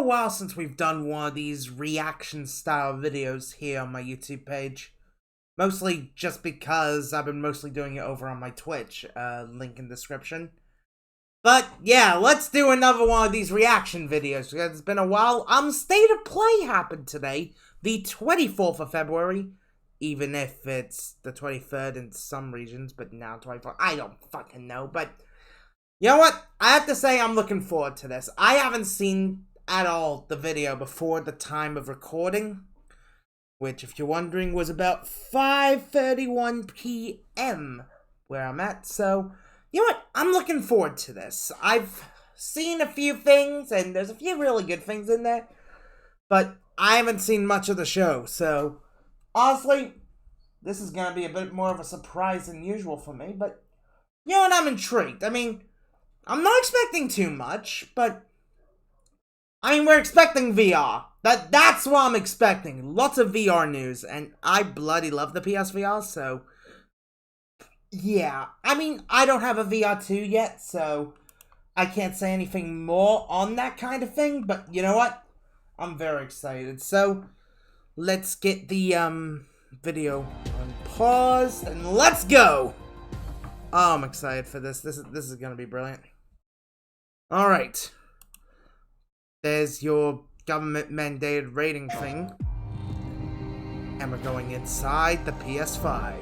while since we've done one of these reaction style videos here on my YouTube page. Mostly just because I've been mostly doing it over on my Twitch, link in description. But yeah, let's do another one of these reaction videos because it's been a while. State of Play happened today, the 24th of February, even if it's the 23rd in some regions, but now 24th. I don't fucking know, but you know what? I have to say I'm looking forward to this. I haven't seen at all the video before the time of recording, which, if you're wondering, was about 5:31 p.m. where I'm at. So, you know what? I'm looking forward to this. I've seen a few things, and there's a few really good things in there, but I haven't seen much of the show. So, honestly, this is going to be a bit more of a surprise than usual for me, but you know what? I'm intrigued. I mean, I'm not expecting too much, but I mean, we're expecting VR. That's what I'm expecting. Lots of VR news, and I bloody love the PSVR, so yeah. I mean, I don't have a VR2 yet, so I can't say anything more on that kind of thing, but you know what? I'm very excited. So, let's get the video on pause, and let's go! Oh, I'm excited for this. This is gonna be brilliant. Alright. There's your government mandated rating thing. And we're going inside the PS5.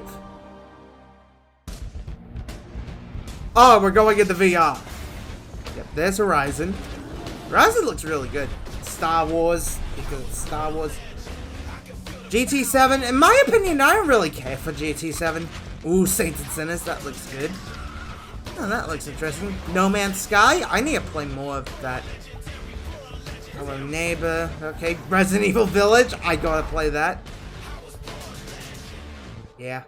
Oh, we're going into VR. Yep, there's Horizon. Horizon looks really good. Star Wars, because it's Star Wars. GT7, in my opinion, I don't really care for GT7. Ooh, Saints and Sinners, that looks good. Oh, that looks interesting. No Man's Sky, I need to play more of that. Hello Neighbor, okay. Resident Evil Village, I gotta play that. Yeah.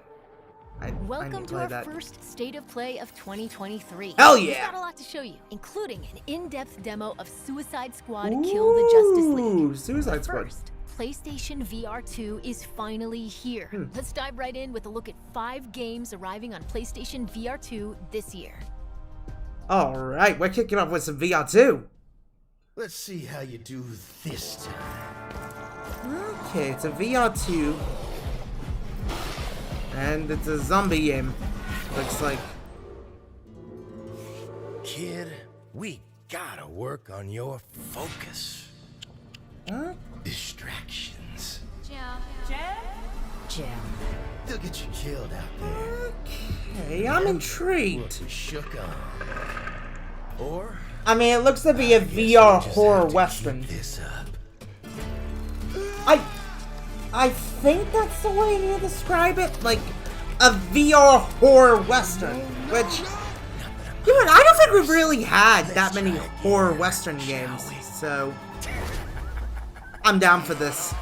Welcome to our first State of Play of 2023. Hell yeah! We've got a lot to show you, including an in-depth demo of Suicide Squad Kill the Justice League. Suicide Squad. First, PlayStation VR 2 is finally here. Let's dive right in with a look at 5 games arriving on PlayStation VR 2 this year. Alright, we're kicking off with some VR 2. Let's see how you do this time. Okay, it's a VR 2. And it's a zombie game. Looks like. Kid, we gotta work on your focus. Huh? Distractions. Jam. They'll get you killed out there. Okay, I'm intrigued. We'll be shook on. Or I mean, it looks to be a VR horror western. This up. I think that's the way to describe it, like a VR horror western, which, you know, I don't think we've really had that many horror western games, so I'm down for this.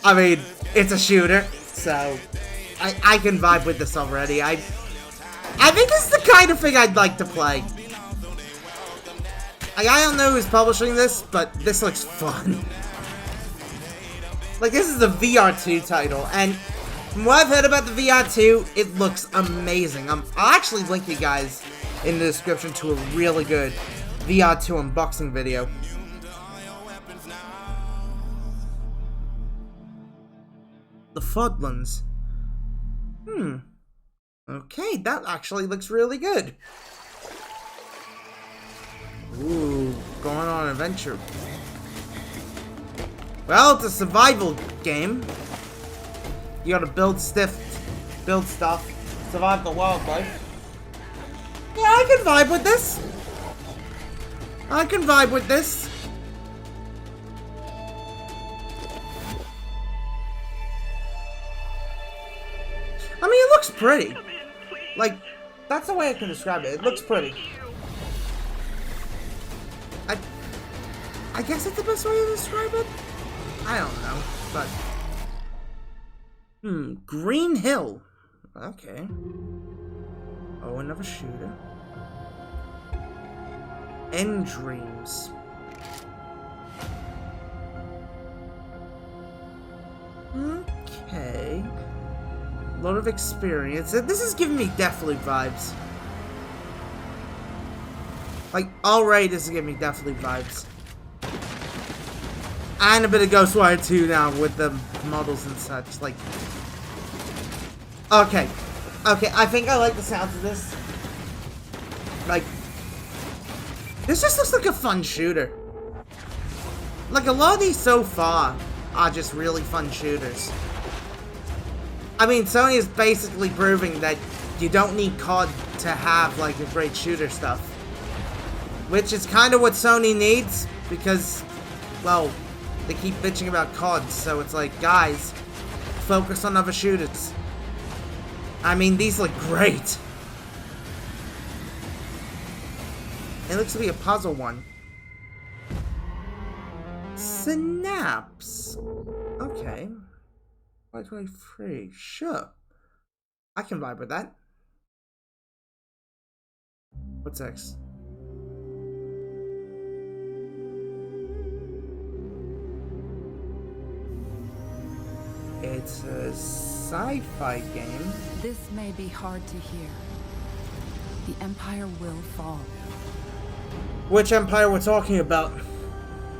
I mean, it's a shooter, so I can vibe with this already. I think this is the kind of thing I'd like to play. Like, I don't know who's publishing this, but this looks fun. Like, this is a VR2 title, and from what I've heard about the VR2, it looks amazing. I'll actually link you guys in the description to a really good VR2 unboxing video. The Fodlands. Okay, that actually looks really good. Ooh, going on an adventure. Well, it's a survival game. You gotta build stuff, survive the wildlife. Yeah, I can vibe with this. I can vibe with this. I mean, it looks pretty. Like, that's the way I can describe it. It looks pretty. I guess it's the best way to describe it? I don't know, but... Green Hill. Okay. Oh, another shooter. End Dreams. Okay. A lot of experience. This is giving me Deathloop vibes. Like, already this is giving me definitely vibes. And a bit of Ghostwire 2 now with the models and such. Like, okay. Okay, I think I like the sounds of this. Like, this just looks like a fun shooter. Like, a lot of these so far are just really fun shooters. I mean, Sony is basically proving that you don't need COD to have, like, a great shooter stuff. Which is kind of what Sony needs, because, well, they keep bitching about COD, so it's like, guys, focus on other shooters. I mean, these look great. It looks to be a puzzle one. Synapse. Okay. 2023. Sure. I can vibe with that. What's next? It's a sci-fi game. This may be hard to hear. The Empire will fall. Which Empire we're talking about?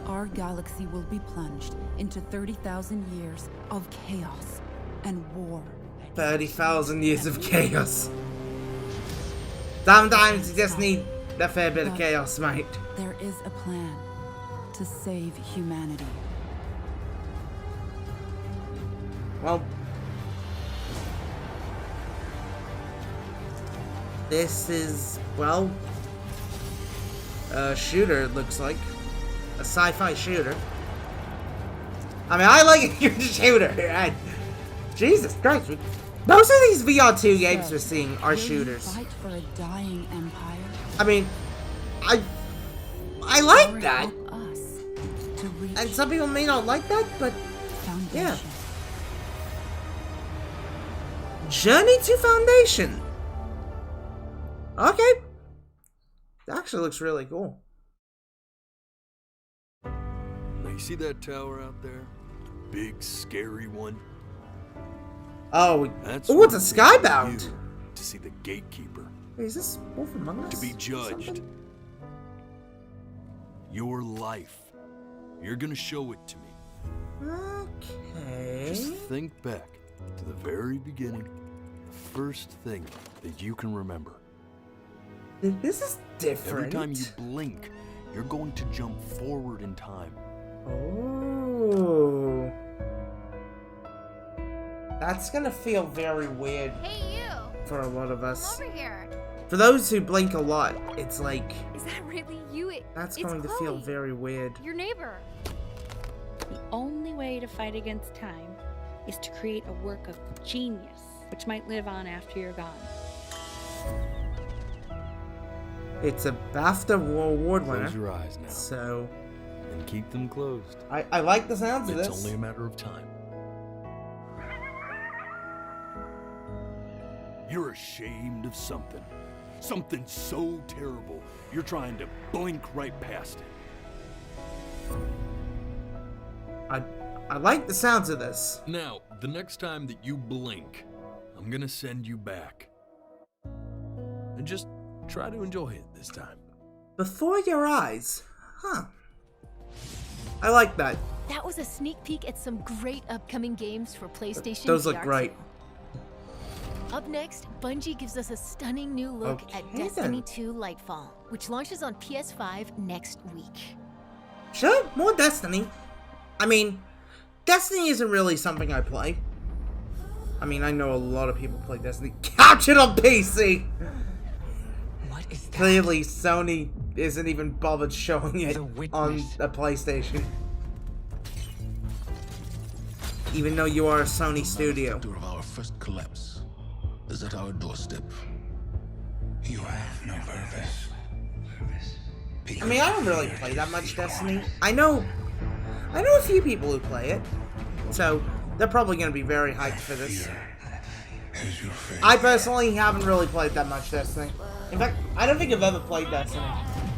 Our galaxy will be plunged into 30,000 years of chaos and war. 30,000 years of chaos. Sometimes you just need a fair bit of chaos, mate. There is a plan to save humanity. Well, this is, well, a shooter, it looks like. A sci-fi shooter. I mean, I like a good shooter. Jesus Christ. Most of these VR2 games we're seeing are shooters. Fight for a dying empire. I mean, I like that. Us to reach And some people may not like that, but foundation. yeah. Journey to Foundation. Okay. That actually looks really cool. Now you see that tower out there? Big, scary one? Oh, That's oh, it's a where we Skybound. you to see the gatekeeper. Wait, is this Wolf Among Us? To be judged. Something? Your life. You're gonna show it to me. Okay. Just think back to the very beginning. The first thing that you can remember. This is different. Every time you blink, you're going to jump forward in time. Oh. That's gonna feel very weird Hey, you! for a lot of Come us. over here. For those who blink a lot, it's like, Is that really you? that's It's going to feel Chloe, very weird. your neighbor. The only way to fight against time is to create a work of genius, which might live on after you're gone. It's a BAFTA award winner. Close your eyes now So, and keep them closed. I like the sounds of It's this. only a matter of time. You're ashamed of something. Something so terrible, you're trying to blink right past it. I like the sounds of this. Now, the next time that you blink, I'm gonna send you back. And just try to enjoy it this time. Before your eyes. Huh. I like that. That was a sneak peek at some great upcoming games for PlayStation Those look VR2. great. Up next, Bungie gives us a stunning new look at Okay, Destiny then. 2 Lightfall, which launches on PS5 next week. Sure, more Destiny. I mean, Destiny isn't really something I play. I mean, I know a lot of people play Destiny. Couch it on PC! What is that? Clearly, Sony isn't even bothered showing it The witness. on a PlayStation. Even though you are a Sony studio. The of our first collapse is at our doorstep. You have no purpose. I mean, I don't really play that much Destiny. I know a few people who play it, so they're probably going to be very hyped for this. Is your fate. I personally haven't really played that much Destiny. In fact, I don't think I've ever played Destiny.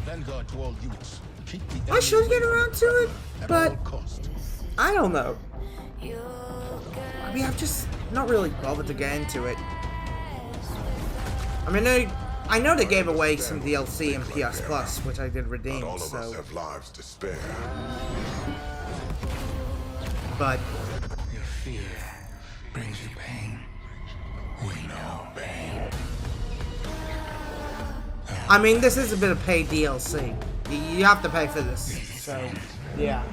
Vanguard to all units. Keep the I should get around to it, at but all cost. I don't know. I mean, I've just not really bothered to get into it. I mean, I know they gave away some DLC in PS Plus, which I did redeem, Not all of so... us have lives to spare. But... Your fear brings you pain. We know pain. I mean, this is a bit of paid DLC. You have to pay for this, so... Yeah.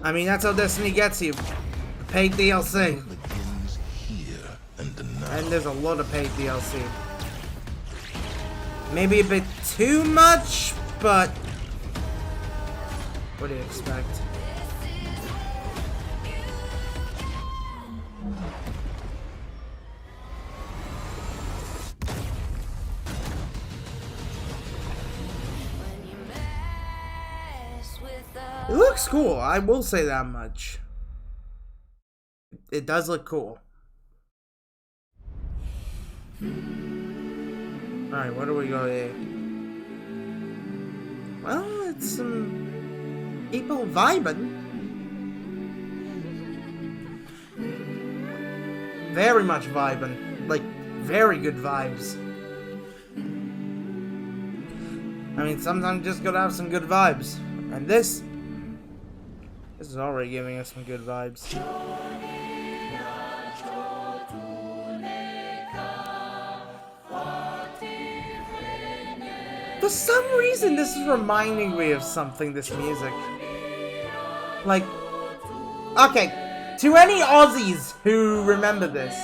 I mean, that's how Destiny gets you. Paid DLC. Begins here and now. And there's a lot of paid DLC. Maybe a bit too much, but... What do you expect? It looks cool, I will say that much. It does look cool. Alright, where do we go here? Well, it's some people vibing. Very much vibing. Like, very good vibes. I mean, sometimes you just gotta have some good vibes. And this is already giving us some good vibes. For some reason, this is reminding me of something, this music. Like, okay, to any Aussies who remember this,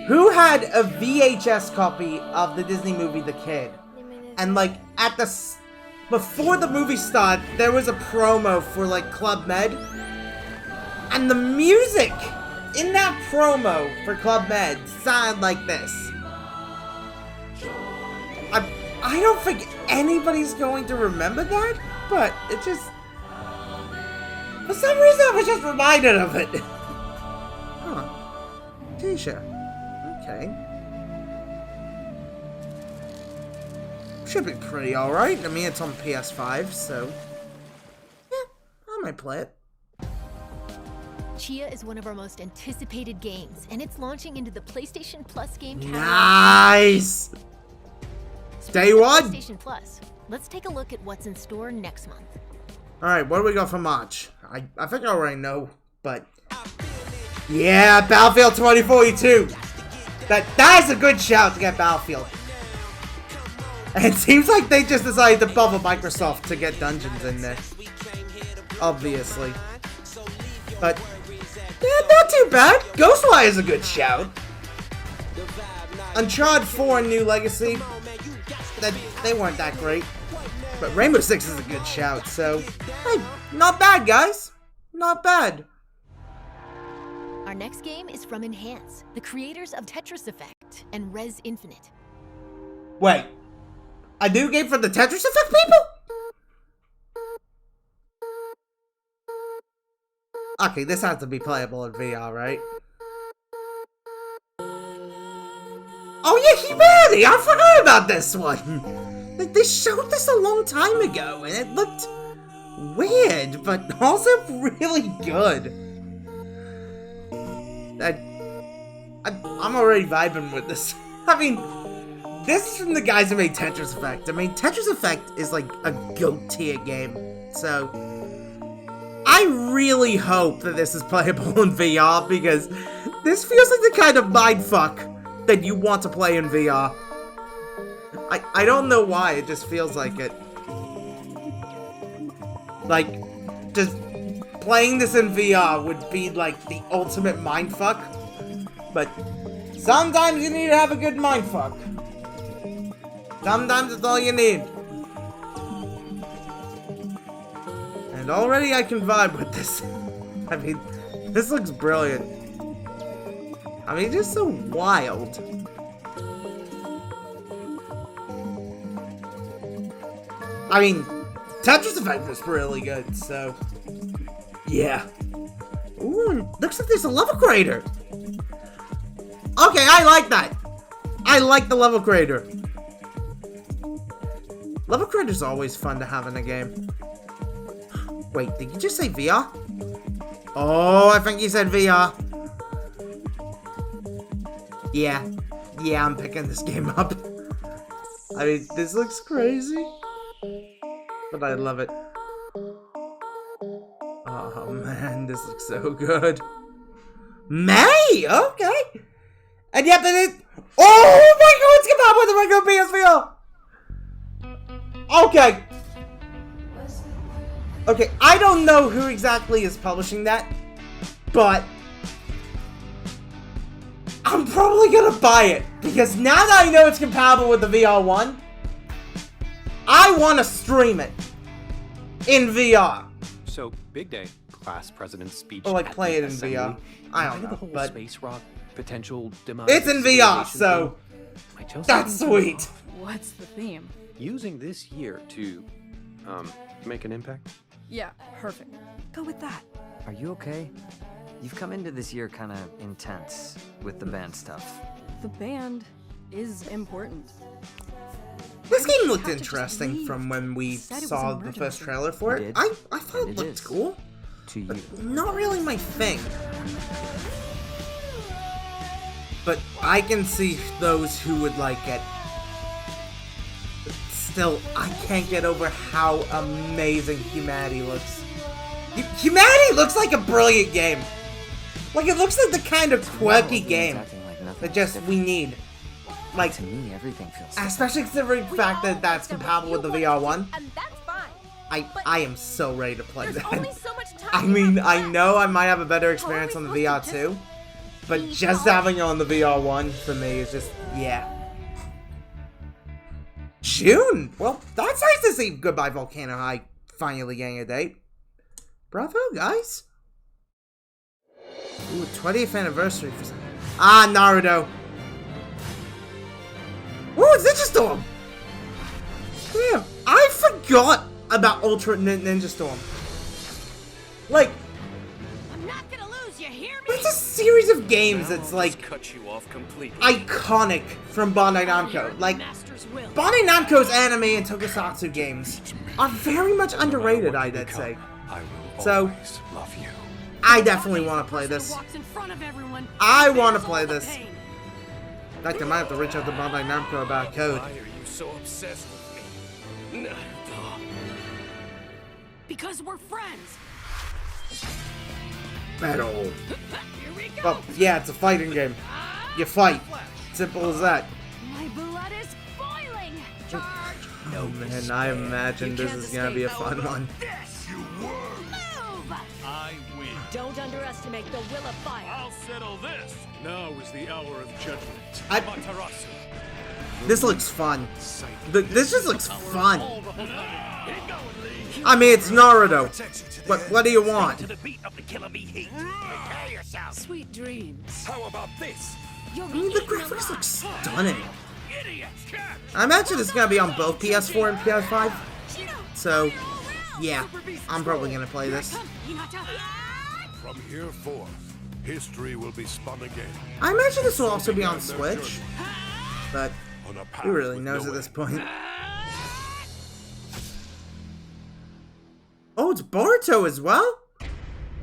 who had a VHS copy of the Disney movie The Kid? And like, at the... Before the movie started, there was a promo for, like, Club Med. And the music in that promo for Club Med sounded like this. I don't think anybody's going to remember that, but it just... For some reason, I was just reminded of it. Huh. Tisha. Okay. Should be pretty alright. I mean, it's on PS5, so... Yeah, I might play it. Chia is one of our most anticipated games, and it's launching into the PlayStation Plus game catalog. Nice! Day one! PlayStation Plus. Let's take a look at what's in store next month. Alright, what do we got for March? I think I already know, but... Yeah, Battlefield 2042! That is a good shout to get Battlefield. And it seems like they just decided to bother Microsoft to get Dungeons in there. Obviously. But, yeah, not too bad. Ghostwire is a good shout. Uncharted 4 and New Legacy, they weren't that great. But Rainbow Six is a good shout, so, hey, not bad, guys. Not bad. Our next game is from Enhance, the creators of Tetris Effect and Res Infinite. Wait. A new game from the Tetris Effect people? Okay, this has to be playable in VR, right? Oh yeah, Humanity! I forgot about this one! Like, they showed this a long time ago, and it looked weird, but also really good. I'm already vibing with this. I mean, this is from the guys who made Tetris Effect. I mean, Tetris Effect is like a GOAT tier game, so I really hope that this is playable in VR, because this feels like the kind of mindfuck that you want to play in VR. I don't know why, it just feels like it. Like, just playing this in VR would be like the ultimate mindfuck, but sometimes you need to have a good mindfuck. Sometimes it's all you need. And already I can vibe with this. I mean, this looks brilliant. I mean, just so wild. I mean, Tetris Effect was really good, so... Yeah. Ooh, looks like there's a level creator. Okay, I like that. I like the level creator. Level creator's always fun to have in a game. Wait, did you just say VR? Oh, I think you said VR. Yeah. yeah, I'm picking this game up. I mean, this looks crazy, but I love it. Oh man, this looks so good. May! Okay! And yet it... Oh my god, it's compatible with the regular PSVR! Okay. Okay, I don't know who exactly is publishing that, but I'm probably gonna buy it, because now that I know it's compatible with the VR1, I want to stream it in VR. So, big day. Class president's speech. Or like play it in assembly. VR. I don't The know, whole but space rock potential demise. it's in VR, so I chose that's sweet. What's the theme? using this year to, make an impact. Yeah, perfect. Go with that. Are you okay? You've come into this year kind of intense with the band stuff. The band is important. This game looked have to just interesting leave? from when we Said it was saw a the murder first mystery. trailer for It it. did. I thought And it it looked is. cool, To you. but not really my thing. But I can see those who would like it. But still, I can't get over how amazing Humanity looks. Humanity looks like a brilliant game. Like, it looks like the kind of quirky game that just we need. Like, To me, everything feels. especially considering the fact that that's compatible with the VR1. And that's fine. I am so ready to play There's that. only so much time. I mean, I know I might have a better experience on the VR2, but just having it on the VR1 for me is just, yeah. June! Well, that's nice to see Goodbye Volcano High finally getting a date. Bravo, guys. Ooh, 20th anniversary for some... Ah, Naruto. Ooh, it's Ninja Storm! Damn, I forgot about Ultra Ninja Storm. Like, I'm not gonna lose, you hear me? it's a series of games that's like cut you off completely. iconic from Bandai Namco. Like, Master's will. Bandai Namco's anime and tokusatsu games are very much underrated, I'd say. I will So- always love you. I definitely want to play this. Walks in front of everyone. I want to play Bears all the this. pain. In fact, I might have to reach out to Bandai Namco about a code. Why are you so obsessed with me? Because we're friends. Battle. Here we go. Well, yeah, it's a fighting game. You fight. Simple as that. My blood is boiling. Charge. Oh man, I imagine this is gonna be a fun one. Move. I win. Don't underestimate the will of fire. I'll settle this. Now is the hour of judgment. I- This looks fun. This just looks fun. I mean, it's Naruto. What do you want? To the beat of the killer bee heat. Prepare yourself. Sweet dreams. How about this? You'll I be mean, the eaten graphics look alive. stunning. Idiots! I imagine it's gonna be on both PS4 and PS5. So, yeah, I'm probably gonna play this. From here forth, history will be spun again. I imagine this will also be on Switch, but On a path who really with knows no at this end. point? Oh, it's Boruto as well?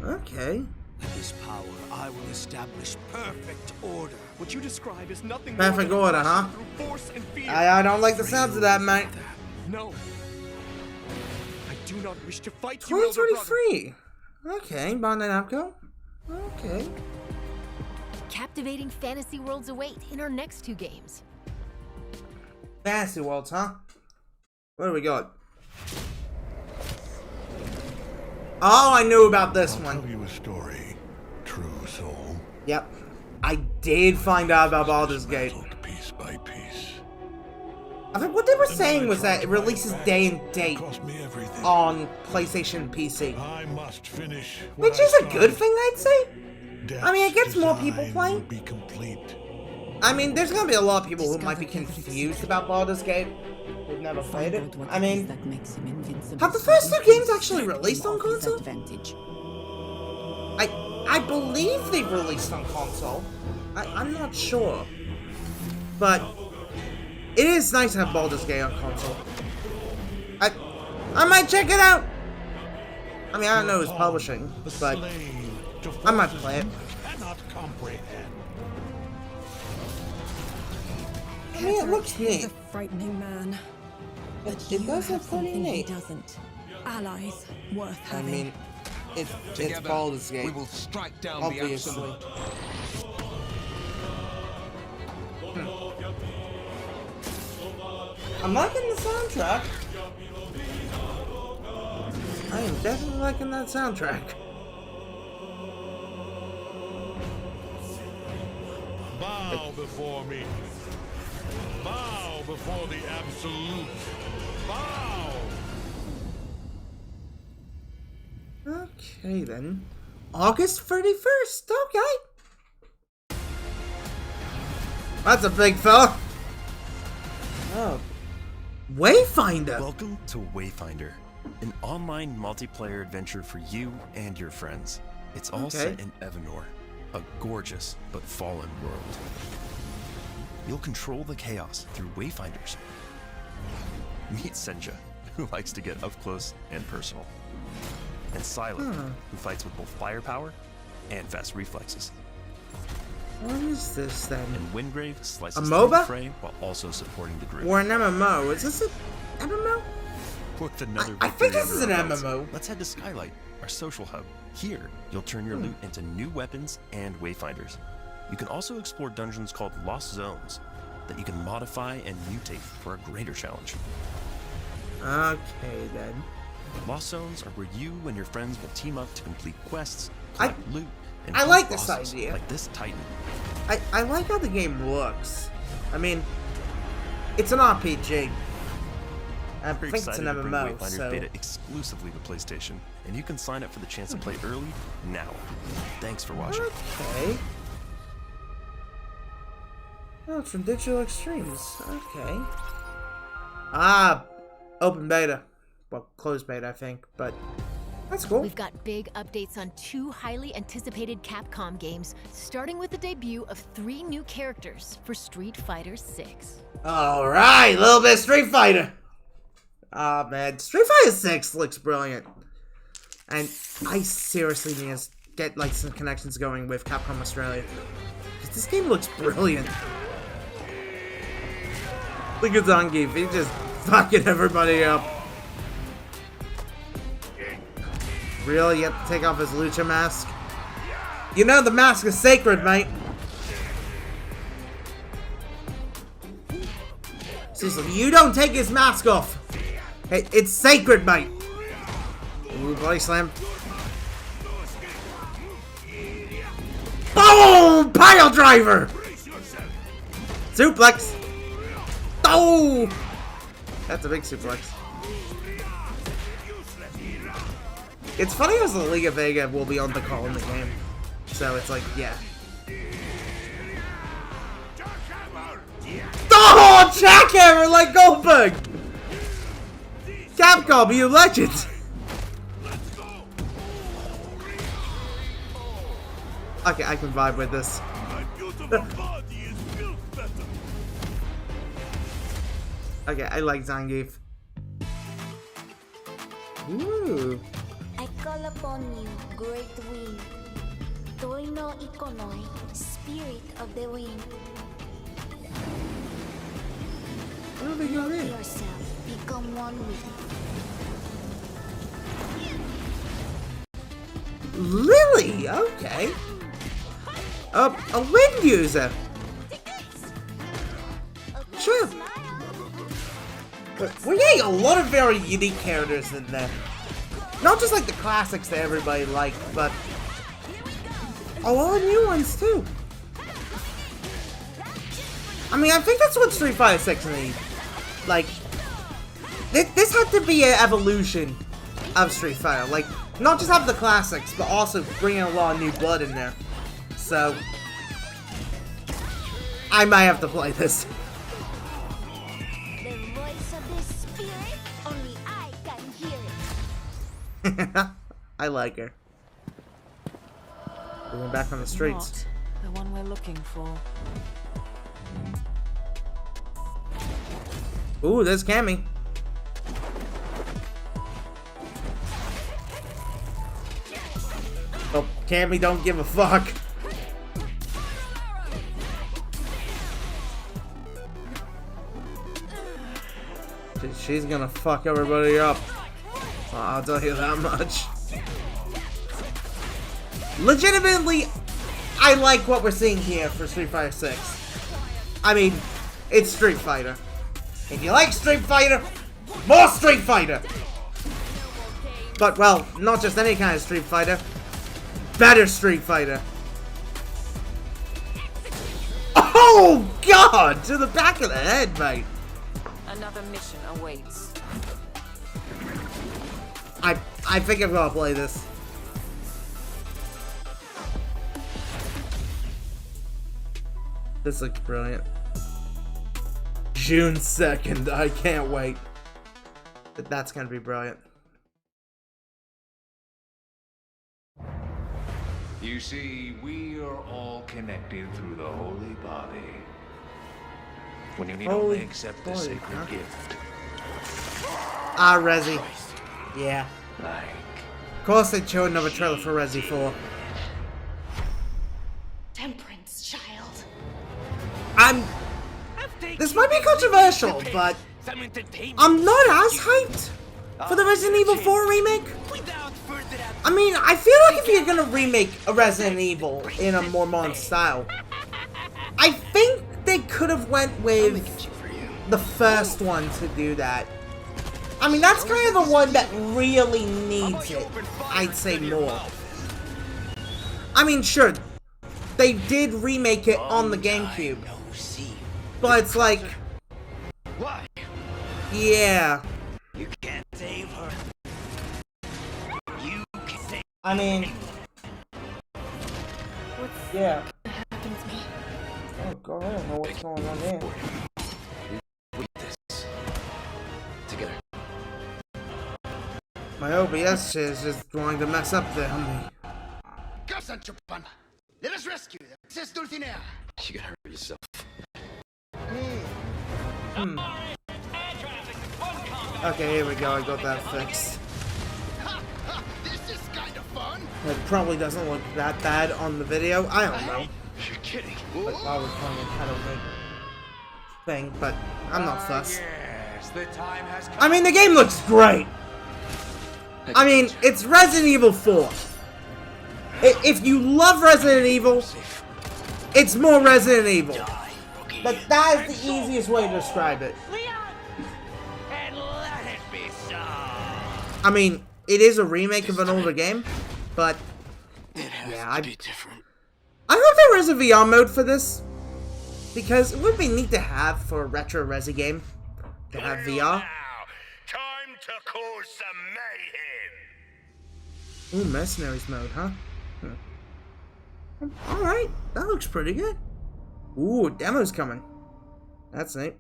Okay. With this power, I will establish perfect order. What you describe is nothing Perfect more than order, huh? through force and fear. I don't like the sounds of that, mate. No. I do not wish to fight you, elder brother. 2023. Okay, Bandai Namco. Okay. Captivating fantasy worlds await in our next two games. Fantasy Worlds, huh? What do we got? Oh, I knew about this one. Tell you a story, true soul. Yep. I did find out about Baldur's Gate. Dismantled piece by piece. I think what they were saying was that it releases day and date Cost me everything. on PlayStation and PC. I must finish. Which is a good thing, I'd say. I mean, it gets more people playing. Be complete. I mean, there's gonna be a lot of people who might be confused about Baldur's Gate who've never played it. I mean, have the first two games actually released on console? I believe they've released on console. I'm not sure. But it is nice to have Baldur's Gate on console. I might check it out. I mean, I don't know who's publishing, but I might play it. Cannot comprehend. I mean, it looks He's neat. a frightening man. It does look pretty Something he neat. doesn't. Allies worth I having. mean, it's Together, Baldur's we Gate, will strike down obviously. the absolute. I'm liking the soundtrack. I am definitely liking that soundtrack. Bow before me. Bow before the absolute. Bow! Okay then. August 31st, okay. That's a big fella. Oh. Wayfinder! Welcome to Wayfinder, an online multiplayer adventure for you and your friends. It's all set in Evanor, a gorgeous but fallen world. You'll control the chaos through Wayfinders. Meet Senja, who likes to get up close and personal. And Silent, who fights with both firepower and fast reflexes. What is this then? And Wingrave slices A through MOBA? the fray while also supporting the group. Or an MMO? Is this an MMO? With another I think victory this is under an our belts, MMO. Let's head to Skylight, our social hub. Here, you'll turn your loot into new weapons and wayfinders. You can also explore dungeons called Lost Zones that you can modify and mutate for a greater challenge. Okay then. Lost Zones are where you and your friends will team up to complete quests, collect loot, and I hunt like this bosses idea. like this Titan. I like how the game looks. I mean, it's an RPG. I We're think it's excited an to bring MMO, Wayfinder's so... beta exclusively to PlayStation, and you can sign up for the chance to play early now. Thanks for watching. Okay. Oh, it's from Digital Extremes. Okay. Ah, open beta. Well, closed beta, I think, but that's cool. We've got big updates on 2 highly anticipated Capcom games, starting with the debut of 3 new characters for Street Fighter 6. Alright, a little bit of Street Fighter. Ah, man. Street Fighter 6 looks brilliant. And I seriously need to get, like, some connections going with Capcom Australia. Because this game looks brilliant. Look at Zangief. He's just fucking everybody up. Really? You have to take off his lucha mask? You know the mask is sacred, mate. Seriously, you don't take his mask off. Hey, it's sacred, mate. Ooh, body slam. Boom! Pile driver! Suplex! Oh! That's a big suplex. It's funny as the League of Vega will be on the call in the game. So it's like, yeah. Oh! Jackhammer like Goldberg! Capcom, you legends! Okay, I can vibe with this. Okay, I like Zangief. Ooh. I call upon you, great wind. Toino Ikonoi, spirit of the wind. Where do we go in? Yourself, become one with it. Lily! Okay. A wind user. Sure. We're getting a lot of very unique characters in there. Not just like the classics that everybody liked, but a lot of new ones too. I mean, I think that's what Street Fighter 6 needs. Like, this had to be an evolution of Street Fighter. Like, not just have the classics, but also bring in a lot of new blood in there. So, I might have to play this. The voice of the spirit, only I can hear it. I like her. Going back on the streets. Not the one we're looking for. Ooh, there's Cammy. Oh, Cammy don't give a fuck. she's gonna fuck everybody up. I'll tell you that much. Legitimately, I like what we're seeing here for Street Fighter 6. I mean, it's Street Fighter. If you like Street Fighter, more Street Fighter! But, well, not just any kind of Street Fighter. Better Street Fighter. Oh, God! To the back of the head, mate. Another mission awaits. I think I'm gonna play this. This looks brilliant. June 2nd, I can't wait. But that's gonna be brilliant. You see, we are all connected through the holy body. When you need only accept the sacred gift. Ah, Resi. Yeah. Like. Of course they showed another trailer for Resi 4. Temperance, child. This might be controversial, but I'm not as hyped for the Resident Evil 4 remake. I mean, I feel like if you're gonna remake a Resident Evil in a more modern style, I think they could have went with the first one to do that. I mean, that's kind of the one that really needs it, I'd say more. I mean, sure, they did remake it on the GameCube, but it's like, yeah. You can't save her. You can save. I mean, yeah. Oh god, I don't know what's going on there. Together. My OBS is just going to mess up there, homie. Come, Sancho Panza. Let us rescue them. Princess Dulcinea. You can hurt yourself. Okay, here we go. I got that fixed. This is kind of fun. It probably doesn't look that bad on the video. I don't know. You're kidding. But I was playing kind of a thing, but I'm not fussed. Yes, the time has come. I mean, the game looks great. I mean, it's Resident Evil 4. If you love Resident Evil, it's more Resident Evil. That is the easiest way to describe it. I mean, it is a remake of an older game, but yeah, I hope there is a VR mode for this, because it would be neat to have for a retro Resi game to have VR. Time to cause some mayhem. Ooh, Mercenaries mode, huh? Alright, that looks pretty good. Ooh, demo's coming. That's neat.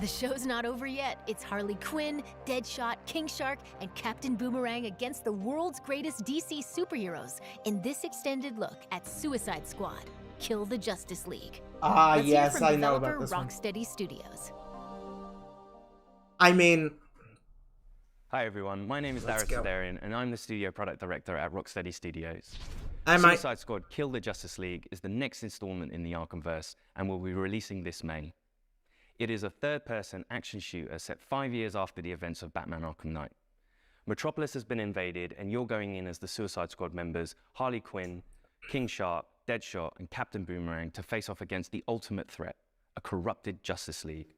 The show's not over yet. It's Harley Quinn, Deadshot, King Shark, and Captain Boomerang against the world's greatest DC superheroes in this extended look at Suicide Squad: Kill the Justice League. Ah, Let's yes, hear from I know developer about this one. Rocksteady Studios. I mean... Hi everyone, my name is Darius Zadarian, and I'm the Studio Product Director at Rocksteady Studios. I might... Suicide Squad: Kill the Justice League is the next installment in the Arkhamverse, and will be releasing this May. It is a third-person action shooter set 5 years after the events of Batman Arkham Knight. Metropolis has been invaded, and you're going in as the Suicide Squad members Harley Quinn, King Shark, Deadshot, and Captain Boomerang to face off against the ultimate threat, a corrupted Justice League.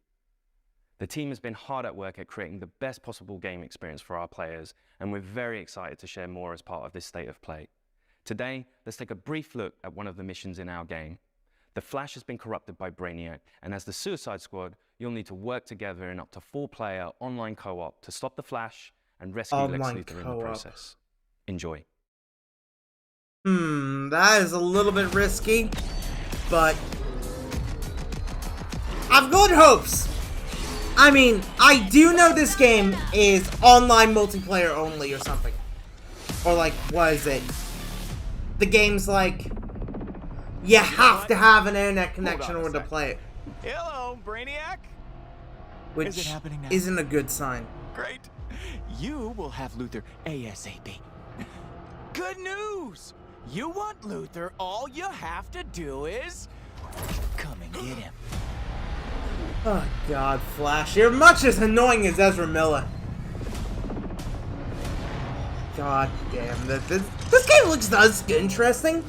The team has been hard at work at creating the best possible game experience for our players, and we're very excited to share more as part of this state of play. Today, let's take a brief look at one of the missions in our game. The Flash has been corrupted by Brainiac, and as the Suicide Squad, you'll need to work together in up to 4-player online co-op to stop the Flash and rescue Lex Luthor in the process. Enjoy. That is a little bit risky, but I've got hopes. I mean, I do know this game is online multiplayer only or something. Or like, what is it? The game's like, you have to have an internet connection in order to play it. Hello, Brainiac. Which Is it happening now? isn't a good sign. Great. You will have Luthor ASAP. Good news. You want Luthor, all you have to do is get him. Oh god, Flash, you're much as annoying as Ezra Miller. God damn, this game does interesting.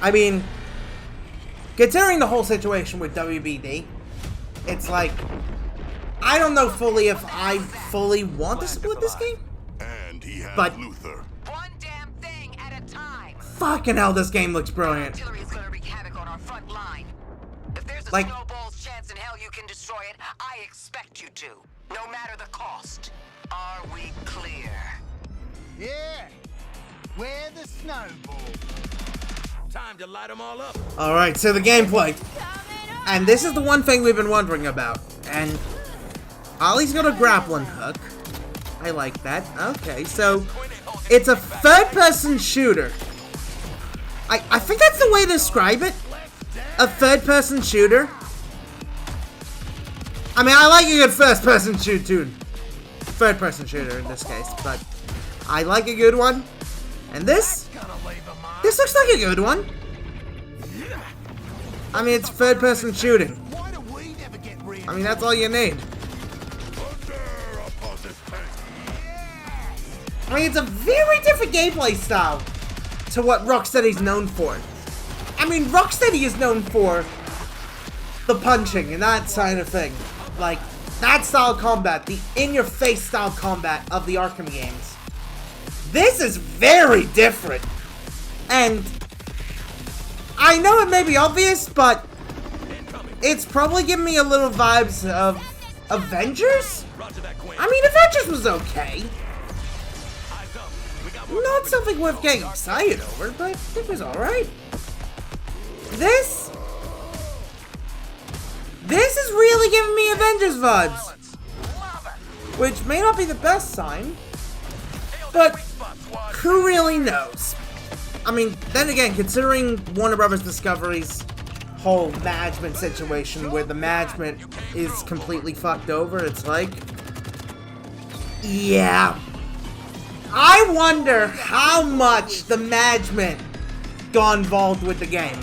I mean, considering the whole situation with WBD, it's like, I don't know fully if I fully want to split this game. And he has but Luther. One damn thing at a time. Fucking hell, this game looks brilliant. Artillery is gonna wreak havoc on our front line. If there's a snowball's chance in hell you can destroy it, I expect you to. No matter the cost. Are we clear? Yeah. Where the snowball? Time to light them all up. Alright, so the gameplay. And this is the one thing we've been wondering about. And Ollie's got a grappling hook. I like that. Okay, so it's a third-person shooter. I think that's the way to describe it. A third-person shooter. I mean, I like a good first-person shooter. Third-person shooter in this case, but I like a good one. And this looks like a good one. I mean, it's third-person shooting. I mean, that's all you need. I mean, it's a very different gameplay style to what Rocksteady's known for. I mean, Rocksteady is known for the punching and that side of thing. Like, that style of combat, the in-your-face style combat of the Arkham games. This is very different. And I know it may be obvious, but it's probably giving me a little vibes of Avengers? I mean, Avengers was okay. Not something worth getting excited over, but it was alright. This is really giving me Avengers vibes. Which may not be the best sign, but who really knows? I mean, then again, considering Warner Brothers Discovery's whole management situation where the management is completely fucked over, it's like, yeah. I wonder how much the management got involved with the game.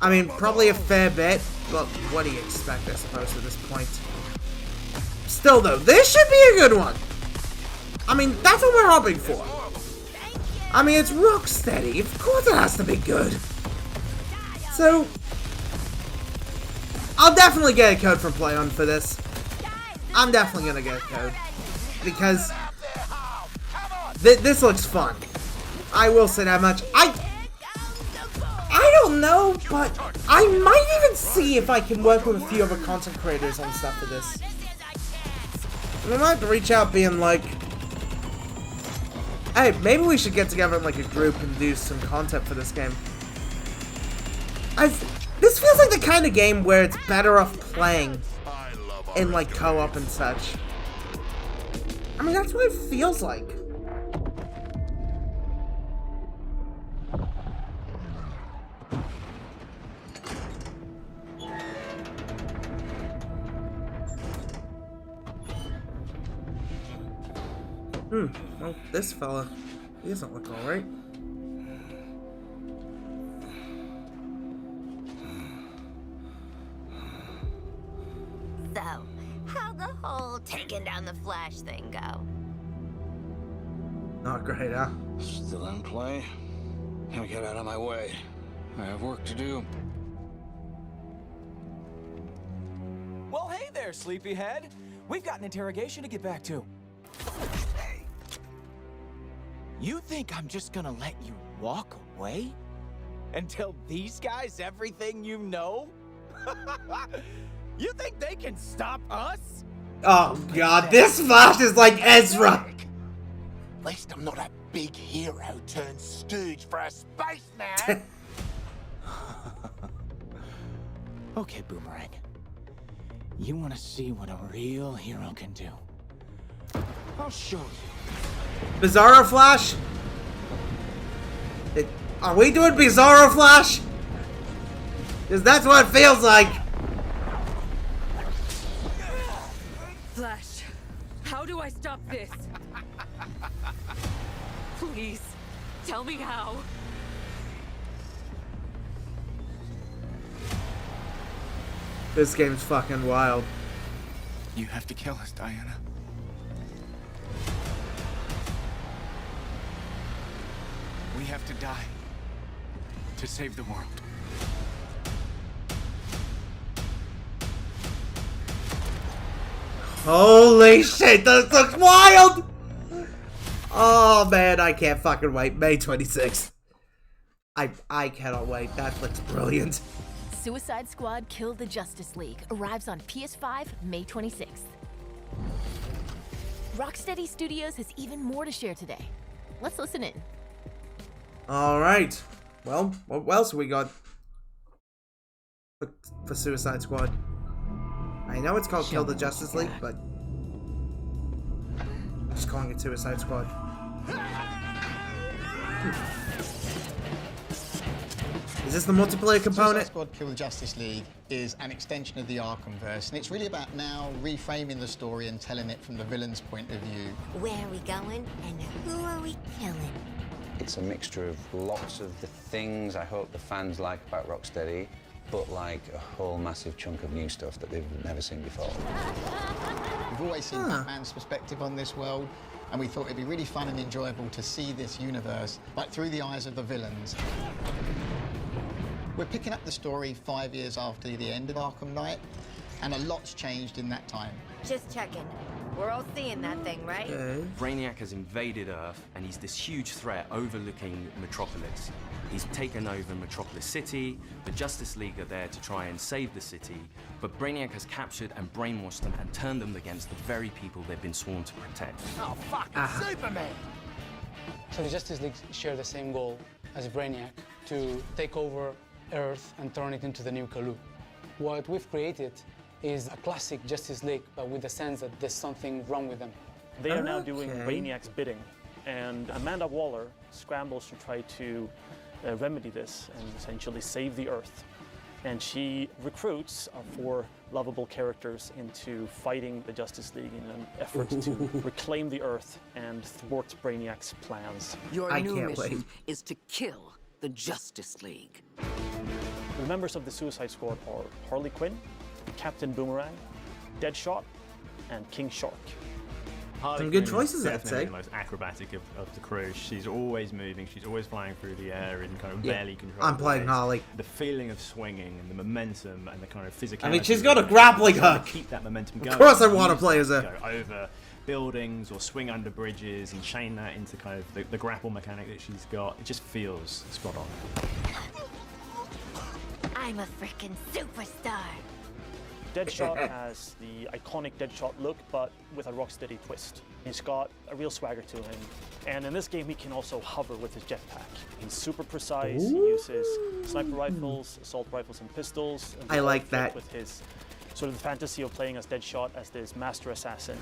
I mean, probably a fair bit, but what do you expect, I suppose, at this point? Still, though, this should be a good one. I mean, that's what we're hoping for. I mean, it's Rocksteady. Of course it has to be good. So, I'll definitely get a code from PlayOn for this. I'm definitely gonna get a code. Because this looks fun. I will say that much. I don't know, but I might even see if I can work with a few other content creators on stuff for this. We might have to reach out being like, hey, maybe we should get together in like a group and do some content for this game. This feels like the kind of game where it's better off playing in like co-op and such. I mean, that's what it feels like. Well, this fella, he doesn't look alright. So, how'd the whole taking down the Flash thing go? Not great, huh? Still in play? Now get out of my way. I have work to do. Well, hey there, sleepyhead. We've got an interrogation to get back to. You think I'm just gonna let you walk away? And tell these guys everything you know? You think they can stop us? Oh god, this Flash is like Ezra! At least I'm not a big hero turned stooge for a spaceman! Okay, Boomerang. You wanna see what a real hero can do? I'll show you. Bizarro Flash? Are we doing Bizarro Flash? Because that's what it feels like. Flash, how do I stop this? Please, tell me how. This game's fucking wild. You have to kill us, Diana. We have to die to save the world. Holy shit, that looks wild! Oh man, I can't fucking wait. May 26th. I cannot wait. That looks brilliant. Suicide Squad Kill the Justice League arrives on PS5 May 26th. Rocksteady Studios has even more to share today. Let's listen in. Alright. Well, what else have we got for Suicide Squad? I know it's called Kill the Justice League, but I'm just calling it Suicide Squad. Is this the multiplayer component? Suicide Squad Kill the Justice League is an extension of the Arkhamverse, and it's really about now reframing the story and telling it from the villain's point of view. Where are we going, and who are we killing? It's a mixture of lots of the things I hope the fans like about Rocksteady, but like a whole massive chunk of new stuff that they've never seen before. We've always seen Batman's perspective on this world, and we thought it'd be really fun and enjoyable to see this universe, but through the eyes of the villains. We're picking up the story 5 years after the end of Arkham Knight, and a lot's changed in that time. Just checking. We're all seeing that thing, right? Brainiac has invaded Earth, and he's this huge threat overlooking Metropolis. He's taken over Metropolis City. The Justice League are there to try and save the city, but Brainiac has captured and brainwashed them and turned them against the very people they've been sworn to protect. Oh, fucking Superman! So the Justice League share the same goal as Brainiac, to take over Earth and turn it into the new Kalu. What we've created is a classic Justice League, but with the sense that there's something wrong with them. They are now doing Brainiac's bidding, and Amanda Waller scrambles to try to remedy this and essentially save the Earth. And she recruits our 4 lovable characters into fighting the Justice League in an effort to reclaim the Earth and thwart Brainiac's plans. Your new mission is to kill the Justice League. The members of the Suicide Squad are Harley Quinn, Captain Boomerang, Deadshot, and King Shark. Some good choices, I'd say. The most acrobatic of the crew. She's always moving. She's always flying through the air in kind of barely controlled I'm playing ways. Harley. The feeling of swinging and the momentum and the kind of physicality. I mean, she's got a grappling hook. Keep that momentum going. Of course, I want to play as her. Go over buildings or swing under bridges and chain that into kind of the grapple mechanic that she's got. It just feels spot on. I'm a freaking superstar. Deadshot has the iconic Deadshot look, but with a Rocksteady twist. He's got a real swagger to him, and in this game he can also hover with his jetpack. He's super precise. He uses sniper rifles, assault rifles, and pistols. And I like that. With his sort of the fantasy of playing as Deadshot as this master assassin.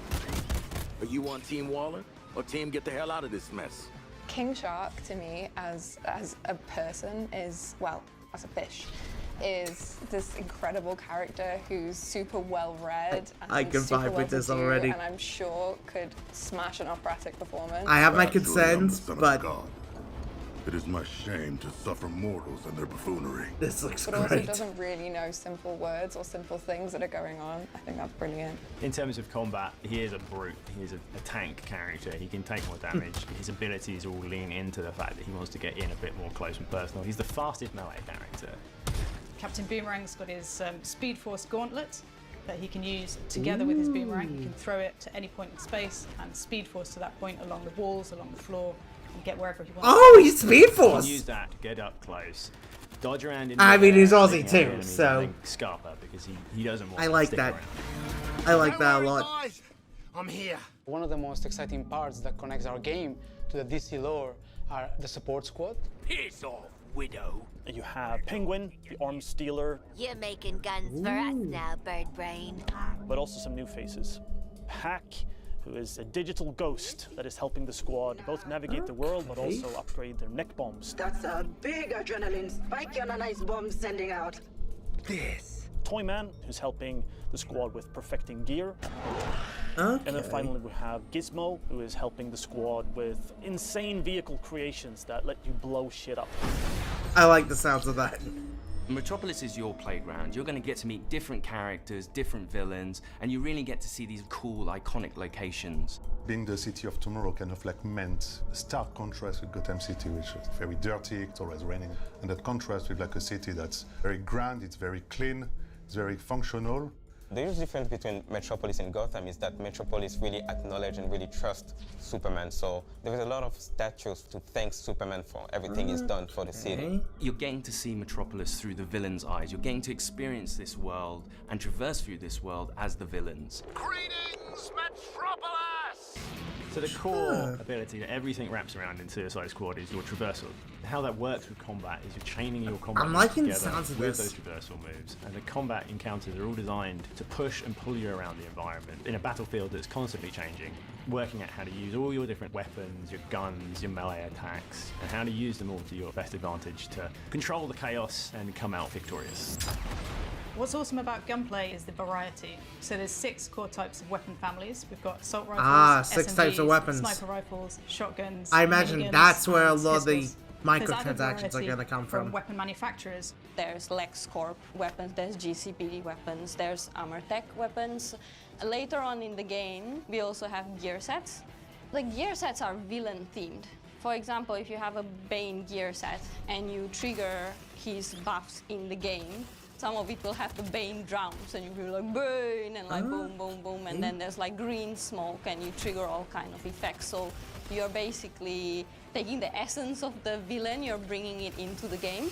Are you on Team Waller, or Team get the hell out of this mess? King Shark, to me, as a person, is, well, as a fish, is this incredible character who's super well-read and I can super vibe with this well-to-do, already. and I'm sure could smash an operatic performance. I have my concerns, but it is my shame to suffer mortals and their buffoonery. This looks but also great. doesn't really know simple words or simple things that are going on. I think that's brilliant. In terms of combat, he is a brute. He is a tank character. He can take more damage. His abilities all lean into the fact that he wants to get in a bit more close and personal. He's the fastest melee character. Captain Boomerang's got his Speed Force gauntlet that he can use together with his boomerang. He can throw it to any point in space and Speed Force to that point along the walls, along the floor, and get wherever he wants. Oh, he's Speed Force! He can use that to get up close. Dodge around in I mean, he's the Aussie enemy too, so... and Scarper, because he doesn't want I to like stick that. around. I like that a lot. I'm here. One of the most exciting parts that connects our game to the DC lore are the support squad. Piss off, widow. And you have Penguin, the arms stealer, You're making guns for us now, Bird Brain. but also some new faces. Hack, who is a digital ghost that is helping the squad both navigate the world, but also upgrade their neck bombs. That's a big adrenaline spike on a nice bomb sending out. This. Toyman, who's helping the squad with perfecting gear. Okay. And then finally we have Gizmo, who is helping the squad with insane vehicle creations that let you blow shit up. I like the sounds of that. Metropolis is your playground. You're going to get to meet different characters, different villains, and you really get to see these cool, iconic locations. Being the city of tomorrow kind of like meant a stark contrast with Gotham City, which is very dirty, it's always raining. And that contrast with like a city that's very grand, it's very clean, it's very functional. The huge difference between Metropolis and Gotham is that Metropolis really acknowledge and really trust Superman. So there is a lot of statues to thank Superman for everything he's done for the city. You're getting to see Metropolis through the villain's eyes. You're getting to experience this world and traverse through this world as the villains. Greetings, Metropolis! So the core ability that everything wraps around in Suicide Squad is your traversal. How that works with combat is you're chaining your combat I'm liking the together sounds of with this. those traversal moves, and the combat encounters are all designed to push and pull you around the environment in a battlefield that's constantly changing, working out how to use all your different weapons, your guns, your melee attacks, and how to use them all to your best advantage to control the chaos and come out victorious. What's awesome about gunplay is the variety. So there's 6 core types of weapon families. We've got assault rifles, 6 types of SMGs, weapons. sniper rifles, shotguns. I imagine miniguns, that's where a and lot of the pistols. There's added microtransactions are variety going to come from. weapon manufacturers. There's LexCorp weapons, there's GCPD weapons, there's Armortech weapons. Later on in the game, we also have gear sets. The gear sets are villain themed. For example, if you have a Bane gear set and you trigger his buffs in the game, some of it will have the Bane drums and you feel like Bane and like boom, boom, boom, and then there's like green smoke and you trigger all kind of effects. So you're basically taking the essence of the villain, you're bringing it into the game.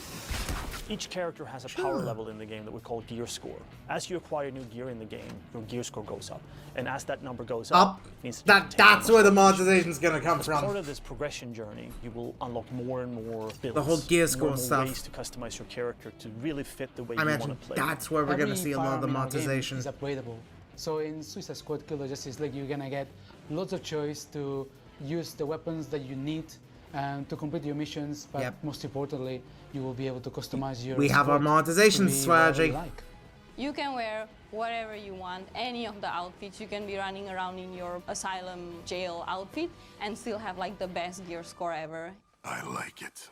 Each character has a power level in the game that we call gear score. As you acquire new gear in the game, your gear score goes up. And as that number goes up, it means that's where the monetization's going to come from. As part of this progression journey, you will unlock more and more builds. The whole gear score more and more stuff. ways to customize your character to really fit the way I you want imagine to play. that's where we're going to see a lot of the monetization. Is upgradable. So in Suicide Squad Kill the Justice League, you're gonna get lots of choice to use the weapons that you need to complete your missions, but most importantly, you will be able to customize your We have our squad monetization to be whatever strategy. you like. You can wear whatever you want, any of the outfits. You can be running around in your asylum jail outfit and still have like the best gear score ever. I like it.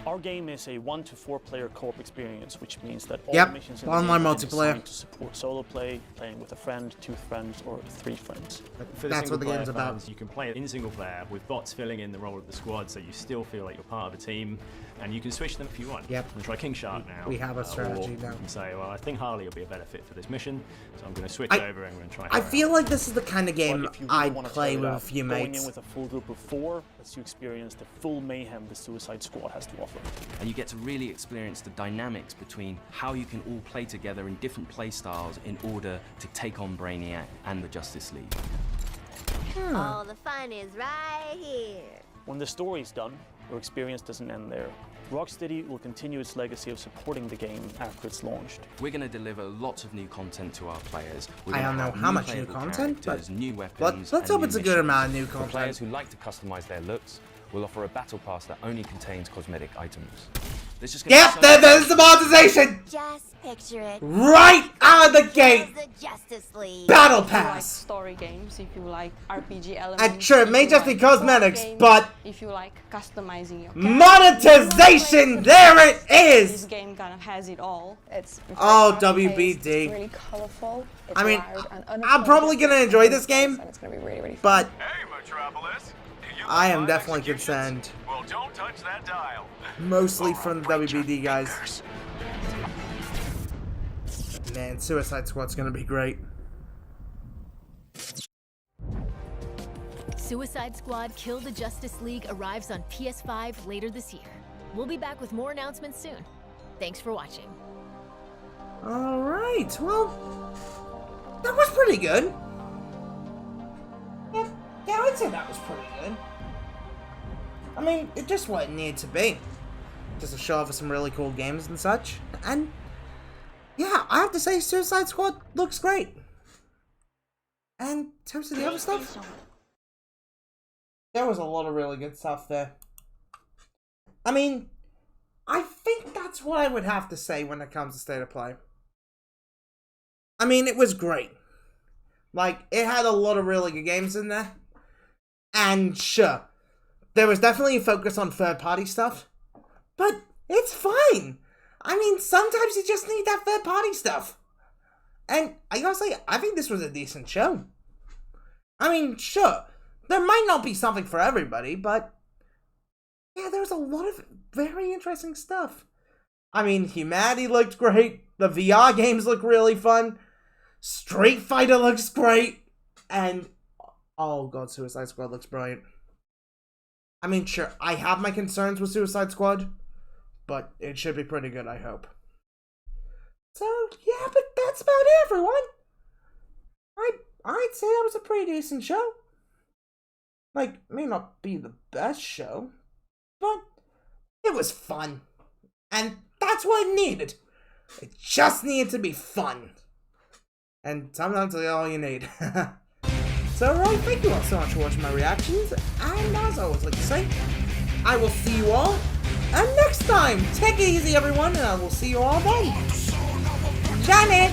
Our game is a 1 to 4 player co-op experience, which means that all Yep, the missions in online the game are multiplayer. designed to support solo play, playing with a friend, 2 friends, or 3 friends. For That's what the single-player game's about. fans, you can play it in single player with bots filling in the role of the squad, so you still feel like you're part of a team, and you can switch them if you want. Yep. I'm gonna try King Shark now. We have a strategy or now. You can say, well, I think Harley will be a better fit for this mission, so I'm going to switch I- over and I'm going to try. I her feel out. like this is the kind of game But if you really I'd wanna play try it with a out, few going mates. in with a full group of 4 lets you experience the full mayhem the Suicide Squad has to offer. And you get to really experience the dynamics between how you can all play together in different play styles in order to take on Brainiac and the Justice League. All the fun is right here. When the story is done, your experience doesn't end there. Rocksteady will continue its legacy of supporting the game after it's launched. We're going to deliver lots of new content to our players. We're I gonna don't know have how new much new playable content, but characters, new weapons, let's and hope new it's a good missions. amount of new For content. players who like to customize their looks, we'll offer a battle pass that only contains cosmetic items. There's just gonna Yep, be so there's the monetization! Just picture it. Right out of the gate! The Justice League. Battle If you like Pass! story games, if you like RPG elements. And sure, it may if just you be like cosmetics, board games, but if you like customizing your monetization! There it This is! game kind of has it all. It's Oh, very WBD. fast-paced, It's really colorful. It's I mean, loud and I'm probably gonna enjoy this game, and it's gonna be really, really fun. but Hey, Metropolis. I am definitely concerned. Well, don't touch that dial. Mostly from the WBD guys. Man, Suicide Squad's gonna be great. Suicide Squad Kill the Justice League arrives on PS5 later this year. We'll be back with more announcements soon. Thanks for watching. Alright, well, that was pretty good. Yeah, I'd say that was pretty good. I mean, it just what it needed to be. Just a show off of some really cool games and such. And, yeah, I have to say Suicide Squad looks great. And in terms of the other stuff, there was a lot of really good stuff there. I mean, I think that's what I would have to say when it comes to State of Play. I mean, it was great. Like, it had a lot of really good games in there. And sure, there was definitely a focus on third-party stuff. But it's fine. I mean, sometimes you just need that third-party stuff. And I gotta say, I think this was a decent show. I mean, sure, there might not be something for everybody, but yeah, there was a lot of very interesting stuff. I mean, Humanity looked great, the VR games look really fun, Street Fighter looks great, and oh god, Suicide Squad looks brilliant. I mean, sure, I have my concerns with Suicide Squad, but it should be pretty good, I hope. So, yeah, but that's about it, everyone. I'd say that was a pretty decent show. Like, may not be the best show, but it was fun. And that's what it needed. It just needed to be fun. And sometimes that's all you need. So, right, thank you all so much for watching my reactions. And as I always like to say, I will see you all next time. Take it easy, everyone, and I will see you all then. Janet!